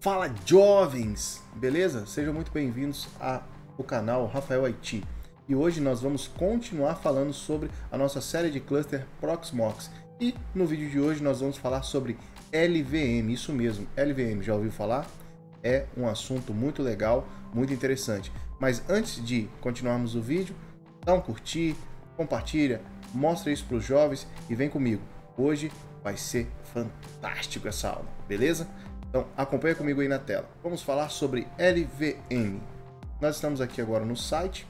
Fala jovens, beleza? Sejam muito bem-vindos ao canal Rafael IT. E hoje nós vamos continuar falando sobre a nossa série de cluster Proxmox. E no vídeo de hoje nós vamos falar sobre LVM, isso mesmo, LVM, já ouviu falar? É um assunto muito legal, muito interessante. Mas antes de continuarmos o vídeo, dá um curtir, compartilha, mostra isso para os jovens e vem comigo. Hoje vai ser fantástico essa aula, beleza? Então acompanha comigo aí na tela. Vamos falar sobre LVM. Nós estamos aqui agora no site.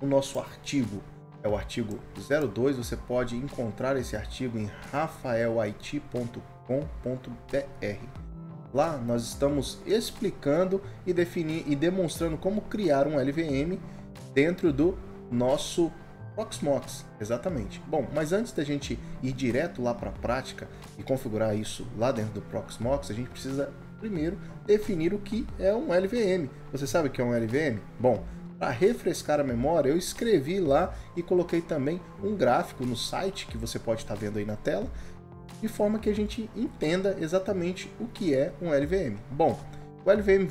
O nosso artigo é o artigo 02. Você pode encontrar esse artigo em rafaelit.com.br. Lá nós estamos explicando e demonstrando como criar um LVM dentro do nosso Proxmox, exatamente. Bom, mas antes da gente ir direto lá para a prática e configurar isso lá dentro do Proxmox, a gente precisa primeiro definir o que é um LVM. Você sabe o que é um LVM? Bom, para refrescar a memória, eu escrevi lá e coloquei também um gráfico no site que você pode estar vendo aí na tela, de forma que a gente entenda exatamente o que é um LVM. Bom, o LVM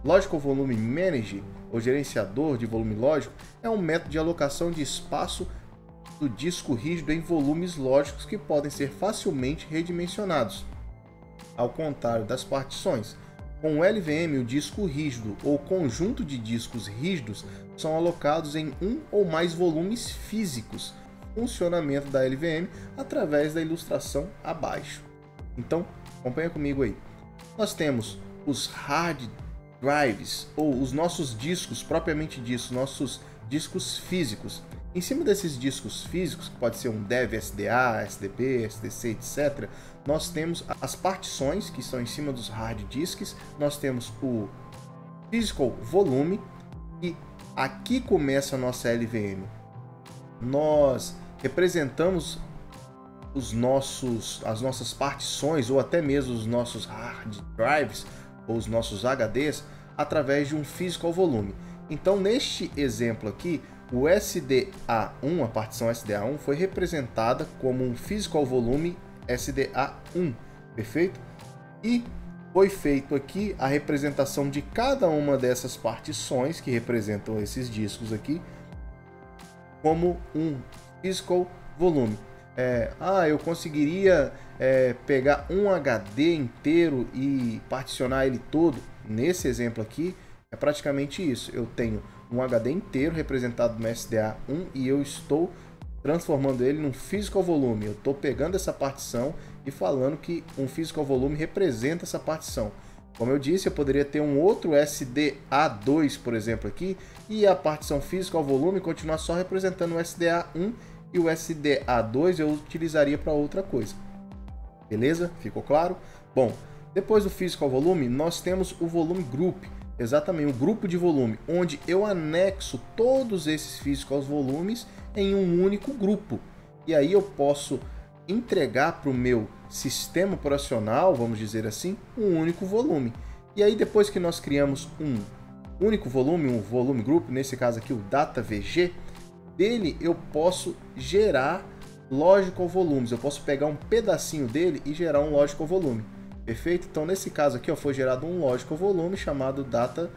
Logical Volume Manager, ou gerenciador de volume lógico, é um método de alocação de espaço do disco rígido em volumes lógicos que podem ser facilmente redimensionados, ao contrário das partições. Com o LVM, o disco rígido ou conjunto de discos rígidos são alocados em um ou mais volumes físicos. Funcionamento da LVM através da ilustração abaixo. Então, acompanha comigo aí. Nós temos os hard drives, ou os nossos discos, propriamente disso, nossos discos físicos. Em cima desses discos físicos, que pode ser um dev SDA, SDB, SDC, etc., nós temos as partições, que estão em cima dos hard disks. Nós temos o physical volume, e aqui começa a nossa LVM. Nós representamos as nossas partições, ou até mesmo os nossos hard drives, ou os nossos HDs, através de um physical volume. Então, neste exemplo aqui, o SDA1, a partição SDA1, foi representada como um physical volume SDA1, perfeito? E foi feito aqui a representação de cada uma dessas partições, que representam esses discos aqui, como um physical volume. Eu conseguiria pegar um HD inteiro e particionar ele todo. Nesse exemplo aqui, é praticamente isso. Eu tenho um HD inteiro representado no SDA1 e eu estou transformando ele num physical volume. Eu estou pegando essa partição e falando que um physical volume representa essa partição. Como eu disse, eu poderia ter um outro SDA2, por exemplo, aqui, e a partição physical volume continuar só representando o SDA1, e o SDA2 eu utilizaria para outra coisa. Beleza? Ficou claro? Bom, depois do physical volume, nós temos o volume group, exatamente, o grupo de volume, onde eu anexo todos esses physical volumes em um único grupo. E aí eu posso entregar para o meu sistema operacional, vamos dizer assim, um único volume. E aí, depois que nós criamos um único volume, um volume group, nesse caso aqui o data VG, dele eu posso gerar logical volumes. Eu posso pegar um pedacinho dele e gerar um logical volume. Perfeito? Então, nesse caso aqui, foi gerado um logical volume chamado data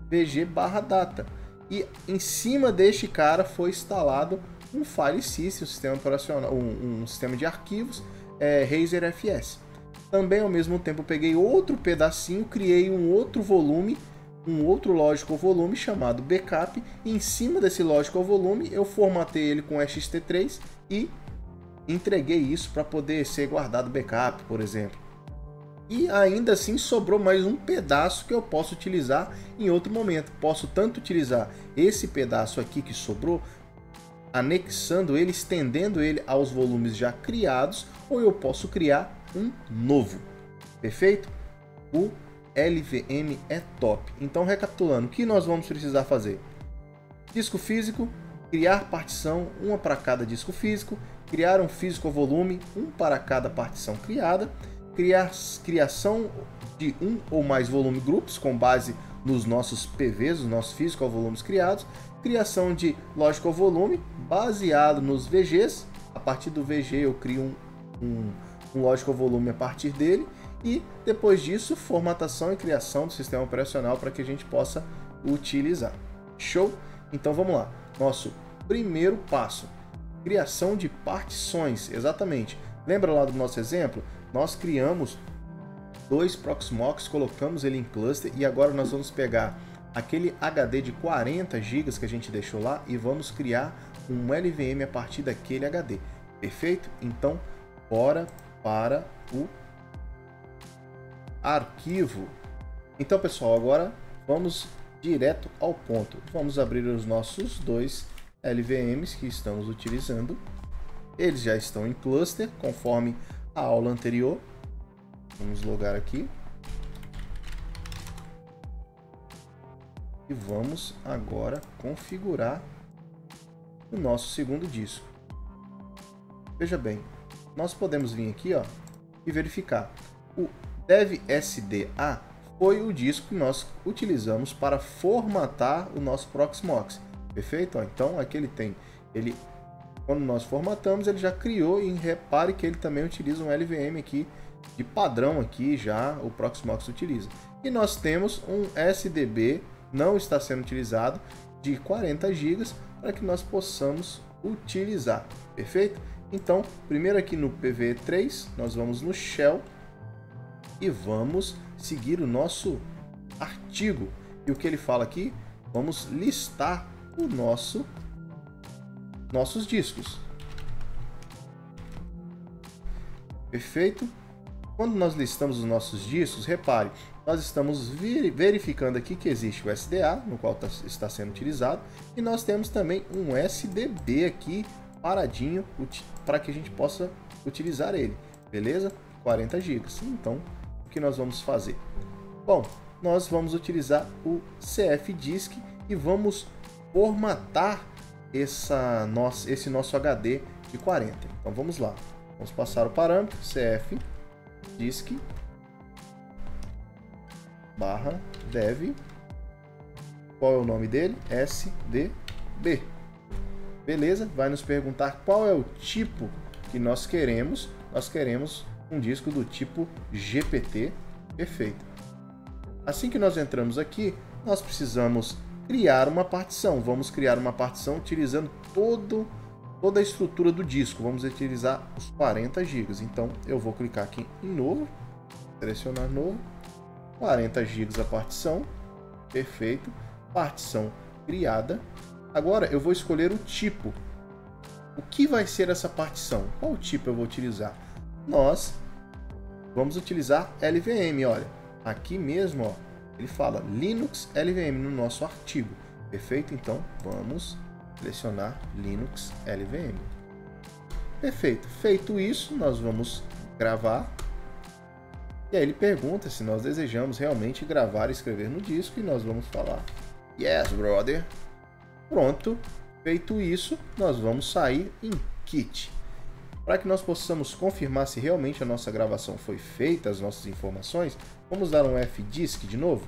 VG/data. E em cima deste cara foi instalado um file system, um sistema operacional, um sistema de arquivos, Razer FS. Também, ao mesmo tempo, eu peguei outro pedacinho, criei um outro volume, um outro logical volume chamado backup, e em cima desse logical volume eu formatei ele com ext3 e entreguei isso para poder ser guardado backup, por exemplo. E ainda assim sobrou mais um pedaço que eu posso utilizar em outro momento. Posso tanto utilizar esse pedaço aqui que sobrou, anexando ele, estendendo ele aos volumes já criados, ou eu posso criar um novo. Perfeito? O LVM é top. Então, recapitulando, o que nós vamos precisar fazer? Disco físico, criar partição, uma para cada disco físico, criar um physical volume, um para cada partição criada, criação de um ou mais volume groups com base nos nossos PVs, os nossos physical volumes criados, criação de logical volume baseado nos VGs. A partir do VG eu crio um logical volume a partir dele, E depois disso, formatação e criação do sistema operacional para que a gente possa utilizar. Show? Então vamos lá. Nosso primeiro passo, criação de partições. Exatamente. Lembra lá do nosso exemplo? Nós criamos 2 Proxmox, colocamos ele em cluster e agora nós vamos pegar aquele HD de 40 GB que a gente deixou lá e vamos criar um LVM a partir daquele HD. Perfeito? Então, bora para o arquivo. Então, pessoal, agora vamos direto ao ponto. Vamos abrir os nossos 2 LVMs que estamos utilizando. Eles já estão em cluster, conforme a aula anterior. Vamos logar aqui. E vamos agora configurar o nosso segundo disco. Veja bem, nós podemos vir aqui, ó, e verificar. O DevSDA foi o disco que nós utilizamos para formatar o nosso Proxmox. Perfeito? Ó, então aqui ele tem, quando nós formatamos, ele já criou, e repare que ele também utiliza um LVM aqui de padrão aqui, já o Proxmox utiliza. E nós temos um SDB, não está sendo utilizado, de 40 GB para que nós possamos utilizar. Perfeito? Então, primeiro aqui no PV3, nós vamos no Shell e vamos seguir o nosso artigo. E o que ele fala aqui? Vamos listar o nossos discos. Perfeito? Quando nós listamos os nossos discos, repare, nós estamos verificando aqui que existe o SDA, no qual está sendo utilizado, e nós temos também um SDB aqui paradinho para que a gente possa utilizar ele, beleza? 40 GB. Então, o que nós vamos fazer? Bom, nós vamos utilizar o CFDisk e vamos formatar esse nosso HD de 40. Então vamos lá, vamos passar o parâmetro CFDisk /dev, qual é o nome dele? SDB. Beleza? Vai nos perguntar qual é o tipo que nós queremos. Nós queremos um disco do tipo GPT. Perfeito. Assim que nós entramos aqui, nós precisamos criar uma partição. Vamos criar uma partição utilizando toda a estrutura do disco. Vamos utilizar os 40 GB. Então eu vou clicar aqui em novo, selecionar novo, 40 GB a partição. Perfeito. Partição criada. Agora eu vou escolher o tipo. O que vai ser essa partição? Qual o tipo eu vou utilizar? Nós vamos utilizar LVM, olha. Aqui mesmo, ó, ele fala Linux LVM no nosso artigo. Perfeito? Então vamos selecionar Linux LVM. Perfeito. Feito isso, nós vamos gravar. E aí ele pergunta se nós desejamos realmente gravar e escrever no disco, e nós vamos falar Yes, brother. Pronto, feito isso, nós vamos sair em Quit. Para que nós possamos confirmar se realmente a nossa gravação foi feita, as nossas informações, vamos dar um fdisk de novo.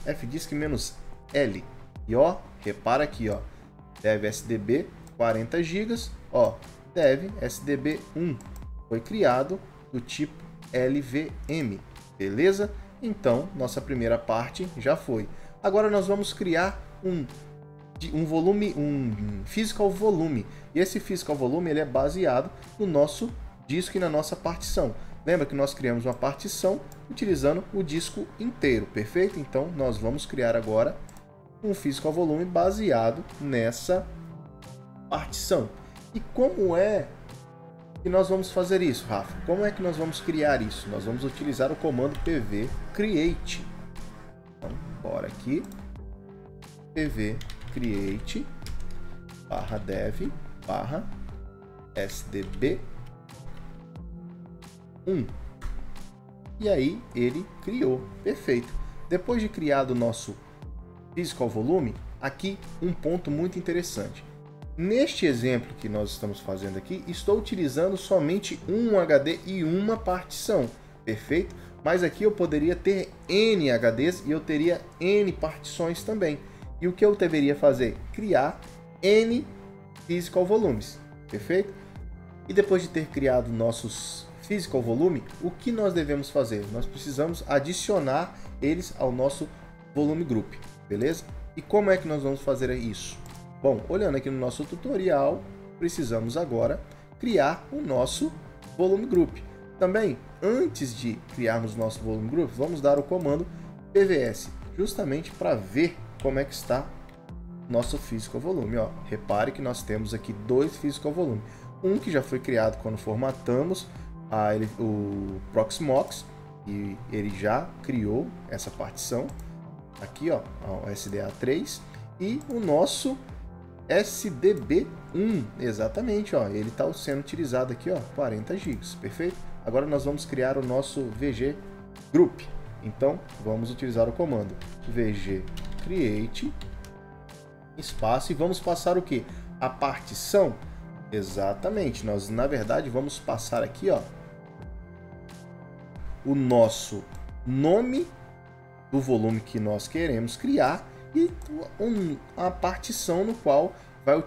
fdisk-L. E ó, repara aqui, ó, dev SDB 40 GB, ó, dev SDB 1 foi criado do tipo LVM, beleza? Então, nossa primeira parte já foi. Agora nós vamos criar um physical volume. E esse physical volume ele é baseado no nosso disco e na nossa partição. Lembra que nós criamos uma partição utilizando o disco inteiro, perfeito? Então nós vamos criar agora um physical volume baseado nessa partição. E como é que nós vamos fazer isso, Rafa? Como é que nós vamos criar isso? Nós vamos utilizar o comando pv create. Então, bora aqui, pv create /dev /sdb 1. E aí ele criou, perfeito. Depois de criado o nosso physical volume, aqui um ponto muito interessante. Neste exemplo que nós estamos fazendo aqui, estou utilizando somente um HD e uma partição, perfeito? Mas aqui eu poderia ter N HDs e eu teria N partições também. E o que eu deveria fazer? Criar N physical volumes, perfeito? E depois de ter criado nossos physical volume, o que nós devemos fazer? Nós precisamos adicionar eles ao nosso volume group, beleza? E como é que nós vamos fazer isso? Bom, olhando aqui no nosso tutorial, precisamos agora criar o nosso volume group. Também, antes de criarmos nosso volume group, vamos dar o comando pvs, justamente para ver como é que está nosso physical volume. Ó, repare que nós temos aqui dois physical volume. Um que já foi criado quando formatamos o Proxmox, e ele já criou essa partição aqui, ó, o SDA3, e o nosso SDB1, exatamente, ó, ele está sendo utilizado aqui, ó, 40 GB, perfeito? Agora nós vamos criar o nosso VG Group. Então, vamos utilizar o comando VG Create espaço e vamos passar o que? A partição. Exatamente, nós na verdade vamos passar aqui, ó, o nosso nome do volume que nós queremos criar e a partição no qual vai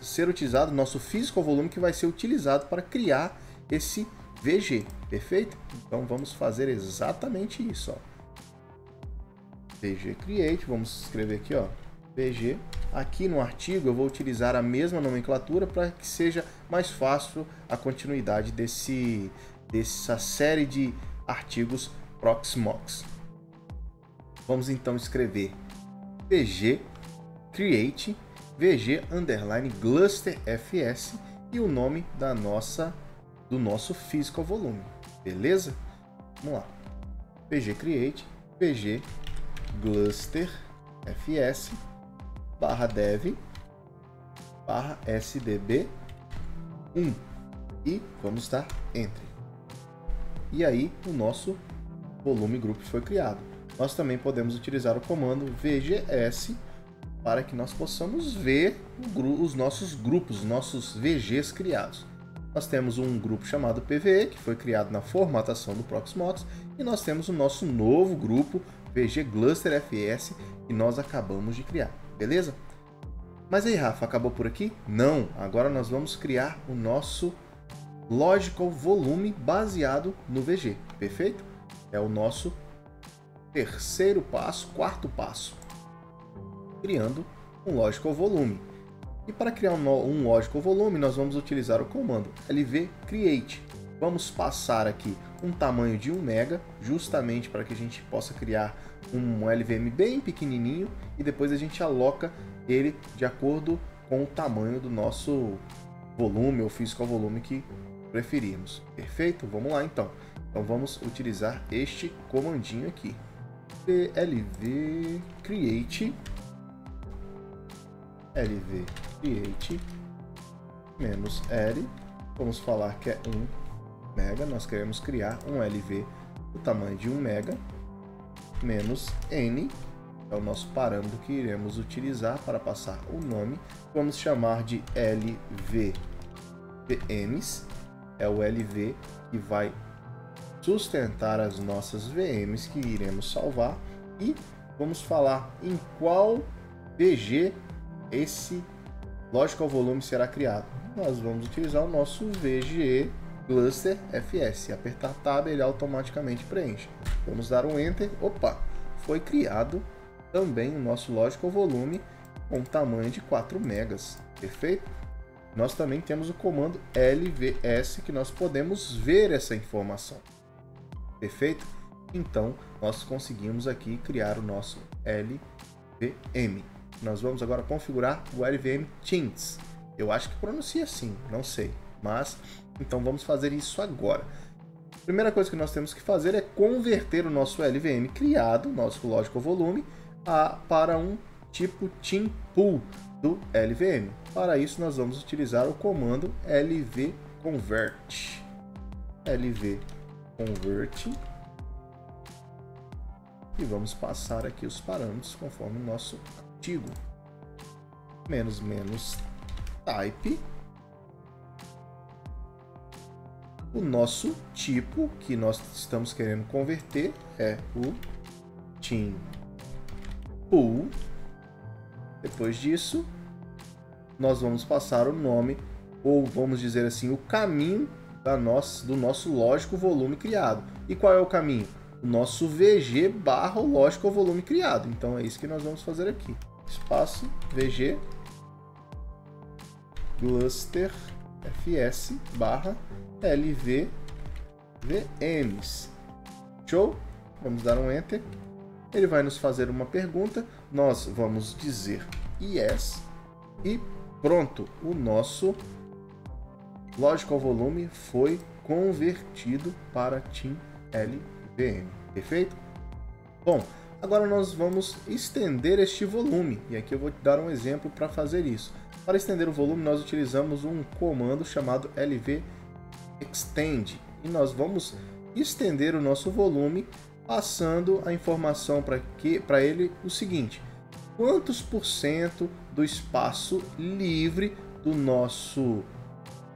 ser utilizado o nosso physical volume, que vai ser utilizado para criar esse VG, perfeito? Então vamos fazer exatamente isso, ó. VG Create, vamos escrever aqui, ó, VG. Aqui no artigo eu vou utilizar a mesma nomenclatura para que seja mais fácil a continuidade dessa série de artigos Proxmox. Vamos então escrever VG Create VG underline Gluster FS e o nome do nosso physical volume, beleza? Vamos lá, VG Create VG Gluster FS barra dev barra SDB 1 e vamos dar Enter. E aí o nosso volume group foi criado. Nós também podemos utilizar o comando VGS para que nós possamos ver os nossos grupos, os nossos VGs criados. Nós temos um grupo chamado PVE, que foi criado na formatação do Proxmox, e nós temos o nosso novo grupo VG Gluster FS que nós acabamos de criar, beleza? Mas aí, Rafa, acabou por aqui? Não, agora nós vamos criar o nosso Logical Volume baseado no VG, perfeito? É o nosso terceiro passo, quarto passo, criando um Logical Volume. E para criar um Logical Volume, nós vamos utilizar o comando lv create. Vamos passar aqui um tamanho de 1 MB, justamente para que a gente possa criar um LVM bem pequenininho e depois a gente aloca ele de acordo com o tamanho do nosso volume ou physical volume que preferirmos. Perfeito? Vamos lá então. Então vamos utilizar este comandinho aqui. lv create -l, vamos falar que é 1 MB, nós queremos criar um LV do tamanho de 1 MB, -n, é o nosso parâmetro que iremos utilizar para passar o nome, vamos chamar de LVVMs, é o LV que vai sustentar as nossas VMs que iremos salvar, e vamos falar em qual VG esse Logical Volume será criado. Nós vamos utilizar o nosso VG Gluster FS, apertar Tab ele automaticamente preenche. Vamos dar um Enter, opa, foi criado também o nosso Logical Volume com tamanho de 4 megas, perfeito? Nós também temos o comando LVS que nós podemos ver essa informação, perfeito? Então nós conseguimos aqui criar o nosso LVM. Nós vamos agora configurar o LVM Tints. Eu acho que pronuncia assim, não sei, mas então vamos fazer isso agora. A primeira coisa que nós temos que fazer é converter o nosso LVM criado, nosso Logical Volume, para um tipo Team Pool do LVM. Para isso nós vamos utilizar o comando lvconvert. lvconvert e vamos passar aqui os parâmetros conforme o nosso artigo. --type. O nosso tipo que nós estamos querendo converter é o Team Pool. Depois disso, nós vamos passar o nome, ou vamos dizer assim, o caminho do nosso lógico volume criado. E qual é o caminho? O nosso VG barra o lógico volume criado. Então é isso que nós vamos fazer aqui. Espaço VG cluster fs barra lv vms. Show? Vamos dar um enter. Ele vai nos fazer uma pergunta. Nós vamos dizer yes e pronto. O nosso logical volume foi convertido para TeamLVM. Perfeito? Bom, agora nós vamos estender este volume. E aqui eu vou te dar um exemplo para fazer isso. Para estender o volume, nós utilizamos um comando chamado lvextend. E nós vamos estender o nosso volume passando a informação para ele o seguinte: quantos por cento do espaço livre do nosso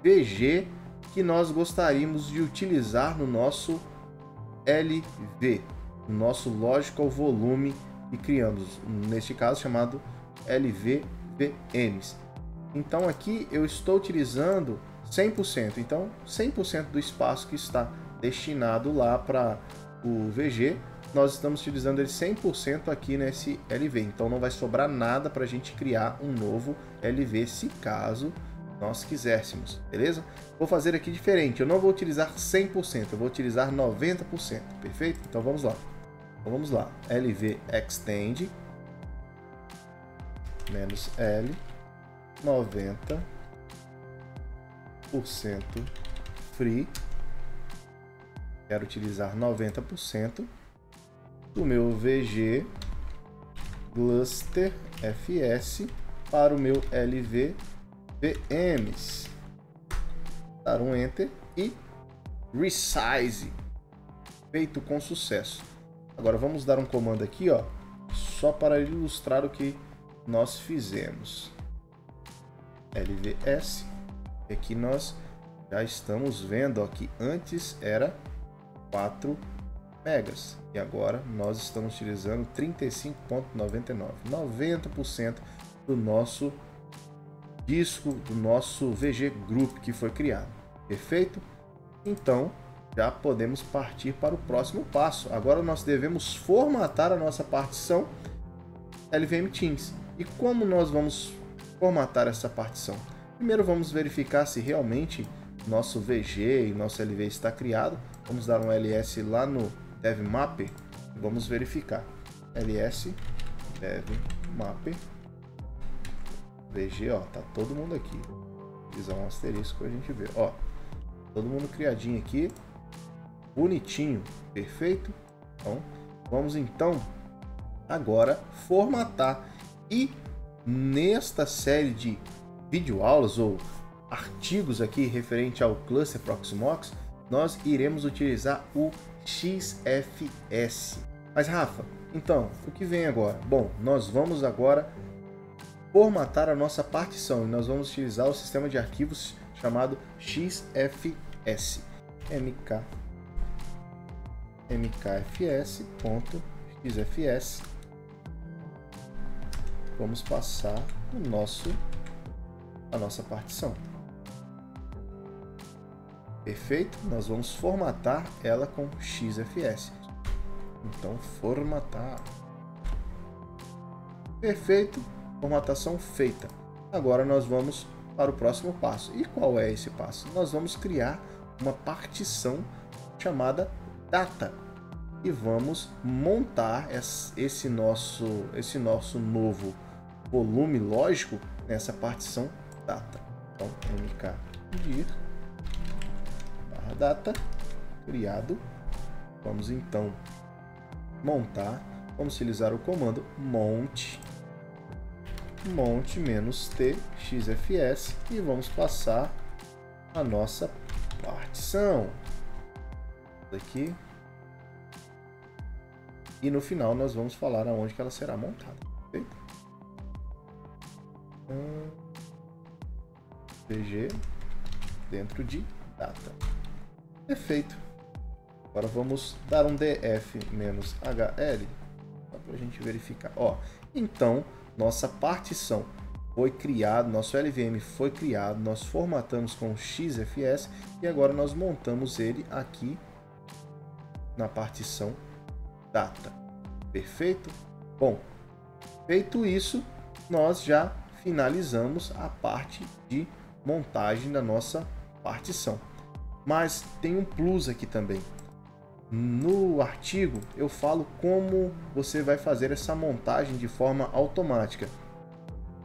VG que nós gostaríamos de utilizar no nosso LV, no nosso logical volume que criamos, neste caso chamado LVVMs. Então aqui eu estou utilizando 100%, então 100% do espaço que está destinado lá para o VG, nós estamos utilizando ele 100% aqui nesse LV, então não vai sobrar nada para a gente criar um novo LV se caso nós quiséssemos, beleza? Vou fazer aqui diferente, eu não vou utilizar 100%, eu vou utilizar 90%, perfeito? Então vamos lá. Então vamos lá, LV extend menos L 90% free. Quero utilizar 90% do meu VG cluster fs para o meu LV VMs. Dar um enter e resize. Feito com sucesso. Agora vamos dar um comando aqui, ó, só para ilustrar o que nós fizemos. LVS. E aqui nós já estamos vendo, ó, que antes era 4 megas e agora nós estamos utilizando 35.99, 90% do nosso disco, do nosso VG Group que foi criado. Perfeito? Então já podemos partir para o próximo passo. Agora nós devemos formatar a nossa partição LVM Teams. E como nós vamos formatar essa partição? Primeiro vamos verificar se realmente nosso VG e nosso LV está criado. Vamos dar um ls lá no devmapper e vamos verificar. ls devmapper VG, ó, tá todo mundo aqui. Vou utilizar um asterisco para a gente ver, ó, todo mundo criadinho aqui, bonitinho, perfeito. Então vamos então agora formatar, e nesta série de videoaulas ou artigos aqui referente ao Cluster Proxmox, nós iremos utilizar o XFS. Mas Rafa, então, o que vem agora? Bom, nós vamos agora formatar a nossa partição e nós vamos utilizar o sistema de arquivos chamado XFS. mkfs.xfs. Vamos passar a nossa partição. Perfeito? Nós vamos formatar ela com XFS. Então, formatar. Perfeito. Formatação feita. Agora nós vamos para o próximo passo. E qual é esse passo? Nós vamos criar uma partição chamada data. E vamos montar esse nosso novo volume lógico nessa partição data. Então, mkdir data criado. Vamos então montar. Vamos utilizar o comando monte -t xfs e vamos passar a nossa partição aqui. E no final nós vamos falar aonde que ela será montada. Perfeito? VG dentro de data. Perfeito. Agora vamos dar um df-hl só para a gente verificar. Ó, então nossa partição foi criado, nosso LVM foi criado, nós formatamos com XFS e agora nós montamos ele aqui na partição data. Perfeito? Bom, feito isso, nós já finalizamos a parte de montagem da nossa partição. Mas tem um plus aqui também. No artigo eu falo como você vai fazer essa montagem de forma automática,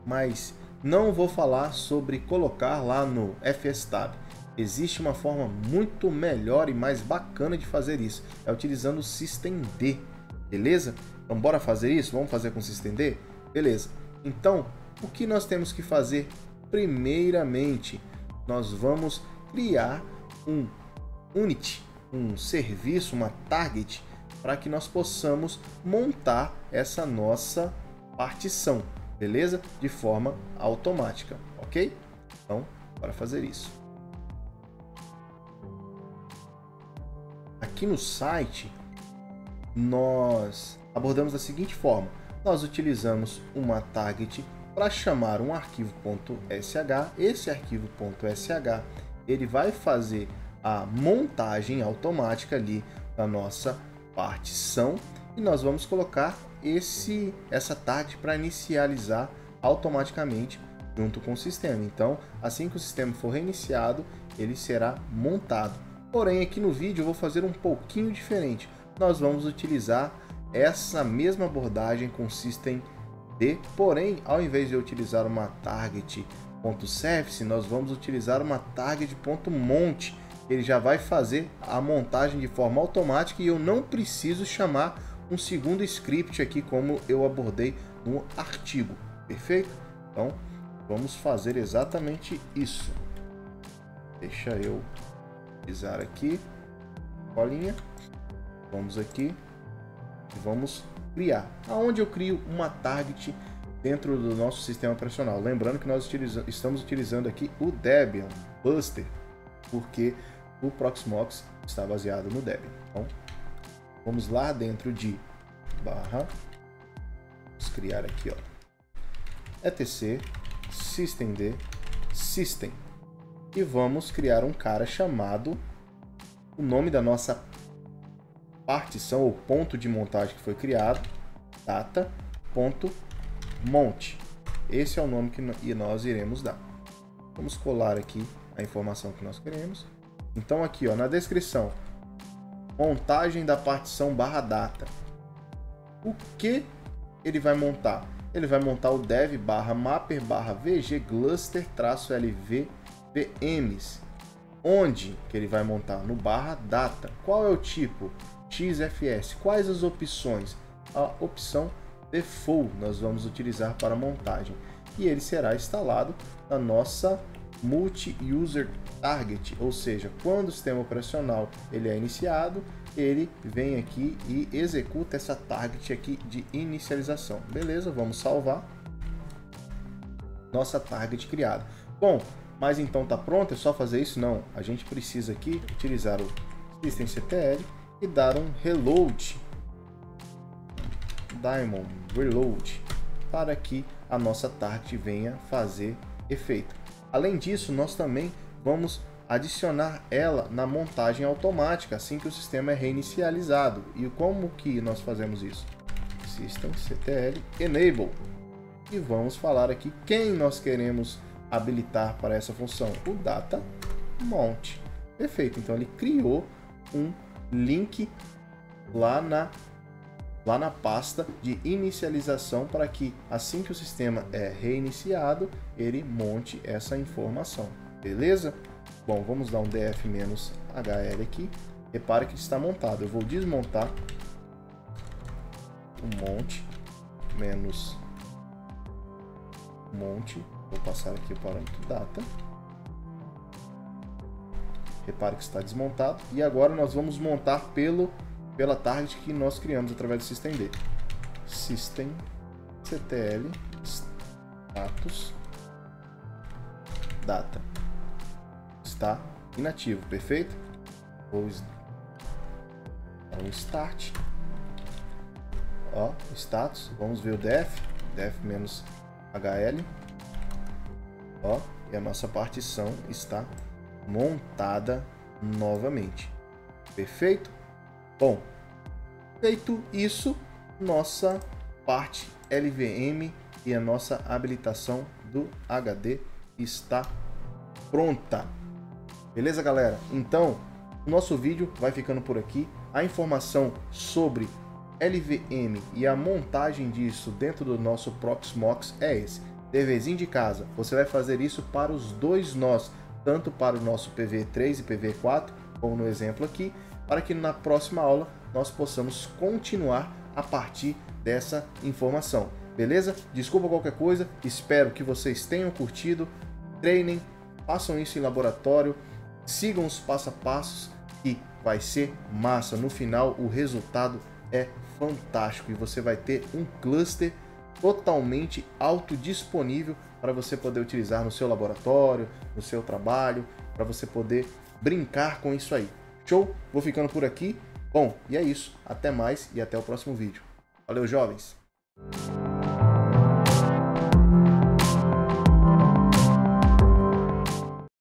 mas não vou falar sobre colocar lá no FSTab. Existe uma forma muito melhor e mais bacana de fazer isso, é utilizando o systemd, beleza? Então bora fazer isso? Vamos fazer com o systemd? Beleza. Então, o que nós temos que fazer? Primeiramente, nós vamos criar um unit, um serviço, uma target, para que nós possamos montar essa nossa partição, beleza? De forma automática, ok? Então, bora fazer isso. Aqui no site, nós abordamos da seguinte forma. Nós utilizamos uma target para chamar um arquivo .sh. Esse arquivo .sh, ele vai fazer a montagem automática ali da nossa partição e nós vamos colocar essa target para inicializar automaticamente junto com o sistema. Então, assim que o sistema for reiniciado, ele será montado. Porém, aqui no vídeo eu vou fazer um pouquinho diferente. Nós vamos utilizar essa mesma abordagem com systemd, porém, ao invés de eu utilizar uma target.service, nós vamos utilizar uma target.mount. Ele já vai fazer a montagem de forma automática e eu não preciso chamar um segundo script aqui como eu abordei no artigo, perfeito? Então, vamos fazer exatamente isso. Deixa eu pisar aqui, colinha, vamos aqui e vamos criar. Aonde eu crio uma target dentro do nosso sistema operacional? Lembrando que nós estamos utilizando aqui o Debian Buster, porque o Proxmox está baseado no Debian. Então, vamos lá dentro de barra, vamos criar aqui, ó, etc systemd system e vamos criar um cara chamado, o nome da nossa partição ou ponto de montagem que foi criado, data.mount. Esse é o nome que nós iremos dar. Vamos colar aqui a informação que nós queremos. Então aqui, ó, na descrição, montagem da partição /data. O que ele vai montar? Ele vai montar o dev /mapper /vg gluster -lv vms. Onde que ele vai montar? No /data. Qual é o tipo? XFS. Quais as opções? A opção default nós vamos utilizar para montagem. E ele será instalado na nossa multi-user target, ou seja, quando o sistema operacional ele é iniciado, ele vem aqui e executa essa target aqui de inicialização. Beleza, vamos salvar nossa target criada. Bom, mas então tá pronto, é só fazer isso? Não, a gente precisa aqui utilizar o systemctl e dar um reload, daemon reload, para que a nossa target venha fazer efeito. Além disso, nós também vamos adicionar ela na montagem automática assim que o sistema é reinicializado. E como que nós fazemos isso? Systemctl enable. E vamos falar aqui quem nós queremos habilitar para essa função, o data mount. Perfeito, então ele criou um link lá na pasta de inicialização para que assim que o sistema é reiniciado, ele monte essa informação, beleza? Bom, vamos dar um df-hl aqui, repare que está montado. Eu vou desmontar o monte monte, vou passar aqui o parâmetro data, repare que está desmontado e agora nós vamos montar pela target que nós criamos através do systemd. Systemctl status data está inativo, perfeito? Vou dar um start, ó, status, vamos ver o def-hl, Ó, e a nossa partição está montada novamente. Perfeito? Bom, feito isso, nossa parte LVM e a nossa habilitação do HD está pronta. Beleza, galera? Então, o nosso vídeo vai ficando por aqui. A informação sobre LVM e a montagem disso dentro do nosso Proxmox é esse. Deverzinho de casa, você vai fazer isso para os dois nós, tanto para o nosso PV3 e PV4, como no exemplo aqui, para que na próxima aula nós possamos continuar a partir dessa informação. Beleza? Desculpa qualquer coisa, espero que vocês tenham curtido, treinem, façam isso em laboratório, sigam os passo a passos que vai ser massa. No final o resultado é fantástico e você vai ter um cluster totalmente autodisponível para você poder utilizar no seu laboratório, no seu trabalho, para você poder brincar com isso aí. Show? Vou ficando por aqui. Bom, e é isso. Até mais e até o próximo vídeo. Valeu, jovens!